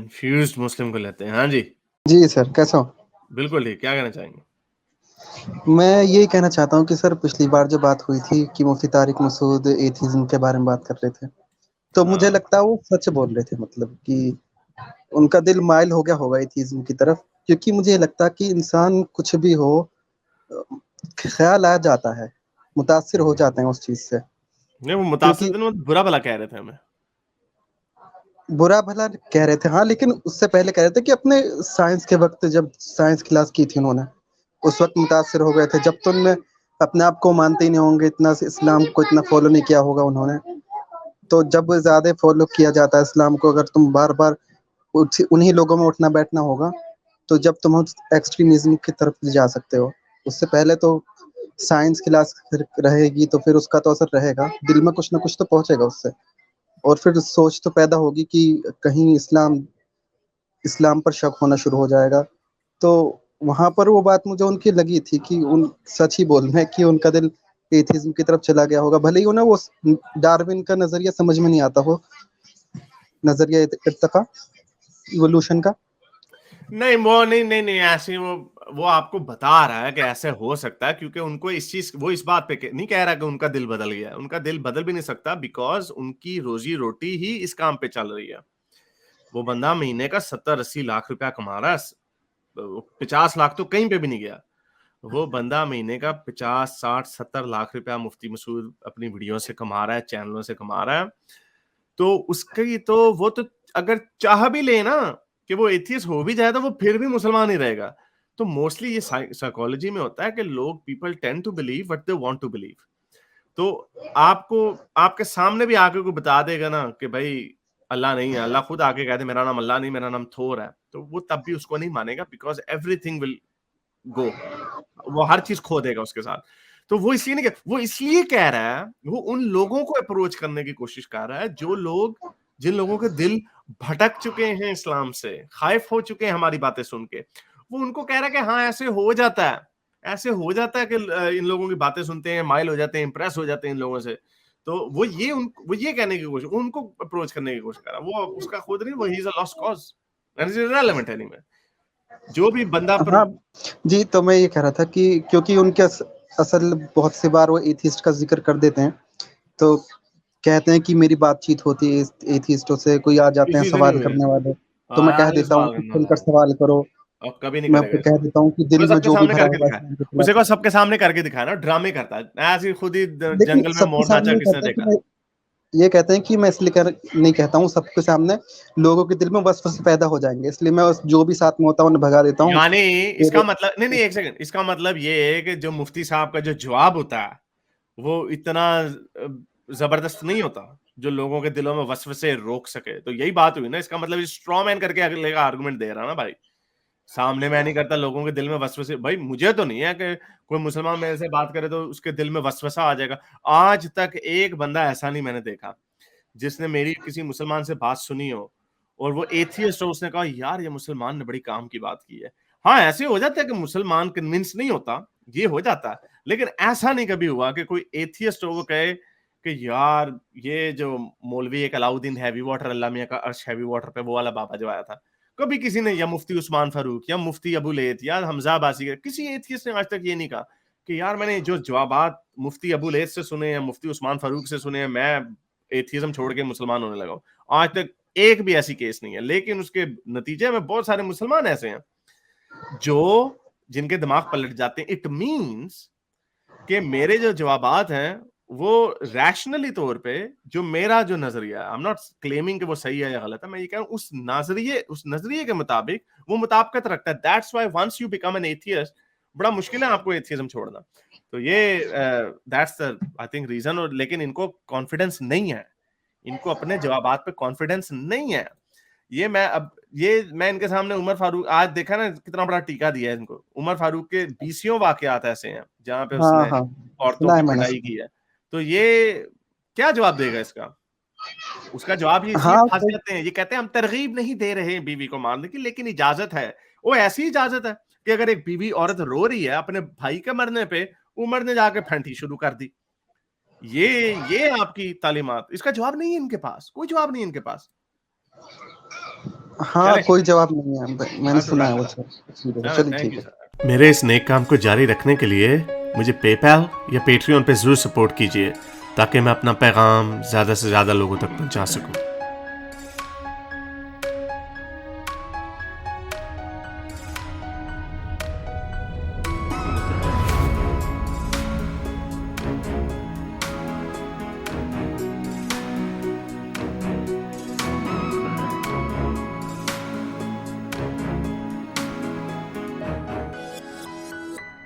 Confused मुस्लिम को लेते हैं। हाँ जी, जी सर, कैसा हो? बिल्कुल ठीक। क्या कहना चाहेंगे? मैं यही कहना चाहता हूँ कि सर पिछली बार जो बात हुई थी कि मुफ्ती तारिक मसूद एथिज़्म के बारे में बात कर रहे थे, तो मुझे हाँ। लगता है वो सच बोल रहे थे, मतलब कि उनका दिल माइल हो गया होगा एथिज़्म की तरफ, क्योंकि मुझे लगता है कि इंसान कुछ भी हो अ, ख़्याल आ जाता है, मुतासिर हो जाते हैं उस चीज़ से। नहीं, वो मुतासिर क्योंकि थे ना, बुरा भला कह रहे थे हमें। बुरा भला कह रहे थे, हाँ, लेकिन उससे पहले कह रहे थे कि अपने साइंस के वक़्त जब साइंस क्लास की थी उन्होंने, उस वक़्त मुतासिर हो गए थे। जब तो उनमें अपने आप को मानते ही नहीं होंगे, इतना इस्लाम को इतना फ़ॉलो नहीं किया होगा उन्होंने। तो जब ज़्यादा फ़ॉलो किया जाता है इस्लाम को, अगर तुम बार-बार उन्हीं लोगों में उठना बैठना होगा, तो जब तुम उस एक्सट्रीमिज़्म की तरफ जा सकते हो। उससे पहले तो साइंस क्लास फिर रहेगी, तो फिर उसका तो असर रहेगा, दिल में कुछ ना कुछ तो पहुँचेगा उससे। और फिर सोच तो पैदा होगी कि कहीं इस्लाम इस्लाम पर शक होना शुरू हो जाएगा। तो वहाँ पर वो बात मुझे उनकी लगी थी कि उन सच ही बोल रहे हैं कि उनका दिल एथिज़्म की तरफ चला गया होगा। भले ही उन्हें वो डार्विन का नज़रिया समझ में नहीं आता हो, नज़रिया इर्तिक़ा, इवोल्यूशन का। नहीं, वो नहीं, नहीं, नहीं, ऐसे वो आपको बता रहा है कि ऐसे हो सकता है, क्योंकि उनको वो इस बात पे नहीं कह रहा कि उनका दिल बदल गया है। उनका दिल बदल भी नहीं सकता, बिकॉज़ उनकी रोज़ी-रोटी ही इस काम पे चल रही है। वो बंदा महीने का 70-80 लाख रुपया कमा रहा है। 50 लाख तो कहीं पे भी नहीं गया। वो बंदा महीने का 50, 60, 70 लाख रुपया मुफ्ती मसूद अपनी वीडियो से कमा रहा है, चैनलों से कमा रहा है। तो उसकी तो वो तो अगर चाह भी ले ना कि वो एथियस्ट हो भी जाए, तो वो फिर भी मुसलमान ही रहेगा। तो मोस्टली ये साइकोलॉजी में होता है कि लोग people tend to believe what they want to believe. तो आपको आपके सामने भी आके कोई बता देगा ना कि भाई अल्लाह नहीं है, अल्लाह खुद आके कह दे मेरा नाम अल्लाह नहीं, मेरा नाम थोर है, तो वो तब भी उसको नहीं मानेगा, बिकॉज़ एवरीथिंग विल गो। वो हर चीज खो देगा उसके साथ। तो वो इसलिए कह रहा है, वो उन लोगों को अप्रोच करने की कोशिश कर रहा है जो लोग जिन लोगों के दिल भटक चुके हैं इस्लाम से, खाइफ हो चुके हैं हमारी बातें सुन के। वो उनको कह रहा है कि हाँ, ऐसे हो जाता है। ऐसे हो जाता है कि इन लोगों की बातें सुनते हैं, माइल हो जाते हैं, इंप्रेस हो जाते हैं इन लोगों से। तो वो ये कहने की कोशिश, उनको अप्रोच करने की कोशिश कर रहा है। वो उसका खुद नहीं, वो he is a lost cause and is irrelevant anyway. जो भी बंदा पर हाँ, जी, तो मैं ये कह रहा था कि क्योंकि उनके असल बहुत सी बार वो एथिस्ट का ज़िक्र कर देते हैं, तो कहते हैं कि मेरी बातचीत होती है एथिस्टों से, कोई आ जाते हैं किसी से नहीं सवाल हुई। करने वाले, तो मैं कह हाँ, ये देता हूँ सवाल कि करना खुलकर था। सवाल करो। अब कभी नहीं मैं करेगा फिर कह इसको। देता हूँ कि दिल वो में सबके जो भी सामने भरा करके होगा दिखाया। इस्लाम के उसे खिलाफ। को सबके सामने करके दिखाया ना, ड्रामे करता है। ऐसे ही खुद ही लेकिन जंगल में सबके मोर सामने नाचा ये किसने कहते हैं कि देखा? मैं ये कहते हैं कि मैं इसलिए नहीं कहता हूँ सबके सामने, लोगों के दिल में वसवसे पैदा हो जाएँगे, इसलिए मैं जो भी साथ में होता है उन्हें भगा देता हूँ। यानी इसका फिर मतलब नहीं, नहीं, एक सेकंड। इसका मतलब ये है कि जो मुफ्ती साहब का जो जवाब होता है, वो इतना जबरदस्त नहीं होता, जो लोगों के दिलों में वसवसे रोक सके। तो यही बात हुई ना। इसका मतलब स्ट्रॉ मैन करके अगले का आर्गुमेंट दे रहा ना भाई। सामने मैं नहीं करता, लोगों के दिल में वसवसे। भाई मुझे तो नहीं है कि कोई मुसलमान मेरे से बात करे तो उसके दिल में वसवसा आ जाएगा। आज तक एक बंदा ऐसा नहीं मैंने देखा जिसने मेरी किसी मुसलमान से बात सुनी हो और वो एथियस्ट हो, उसने कहा यार ये मुसलमान ने बड़ी काम की बात की है। हाँ, ऐसे हो जाता है कि मुसलमान कन्विंस नहीं होता, ये हो जाता है। लेकिन ऐसा नहीं कभी हुआ कि कोई एथियस्ट हो वो कहे कि यार ये जो मौलवी एक अलाउद्दीन हैवी वाटर, अल्लाह मियां का अर्श हैवी वाटर पे, वो वाला बाबा जो आया था। कभी किसी ने, या मुफ्ती उस्मान फारूक या मुफ्ती अबू लैथ या हमजा अब्बासी, किसी एथियस्ट ने आज तक ये नहीं कहा कि यार मैंने जो जवाबात मुफ्ती अबू लैथ से सुने या मुफ्ती उस्मान फारूक से सुने, मैं एथिज्म छोड़ के मुसलमान होने लगा हूं। आज तक एक भी ऐसी केस नहीं है। लेकिन उसके नतीजे में बहुत सारे मुसलमान ऐसे हैं जो जिनके दिमाग पलट जाते हैं। इट मींस कि मेरे जो जवाबात हैं वो रैशनली तौर पे, जो मेरा जो नजरिया है, आई एम नॉट क्लेमिंग कि वो सही है या गलत है, मैं ये कह रहा हूं उस नजरिए के मुताबिक वो मुताबिकत रखता है। That's why once you become an atheist, बड़ा मुश्किल है आपको एथियज्म छोड़ना। तो ये that's the I think reason. और लेकिन इनको कॉन्फिडेंस नहीं है, इनको अपने जवाबात पे कॉन्फिडेंस नहीं है। ये मैं इनके सामने उमर फारूक, आज देखा ना कितना बड़ा टीका दिया है इनको। उमर फारूक के बीसियों वाकयात ऐसे हैं जहां पे हाँ, उसने हाँ, औरतों सुना है की मैंने, पिटाई सुना। की है। तो ये क्या जवाब देगा इसका? उसका जवाब ये इसलिए हाँ, फंस तो जाते हैं, ये कहते हैं हम तरगीब नहीं दे रहे हैं बीवी को मारने की, लेकिन इजाजत है। वो ऐसी इजाजत है कि अगर एक बीवी औरत रो रही है अपने भाई के मरने पे, उमर ने जाके फैंटी शुरू कर दी। ये आपकी तालीमात। इसका जवाब नहीं है इनके पास, कोई जवाब नहीं है इनके पास। हाँ, चले कोई जवाब नहीं है, मैंने हाँ तो सुना है डन वो डन चलिए थैंक ठीक यू है। सर। मेरे इस नेक काम को जारी रखने के लिए मुझे पेपैल या पेट्रियन पे जरूर सपोर्ट कीजिए ताकि मैं अपना पैगाम ज्यादा से ज्यादा लोगों तक पहुंचा सकूं।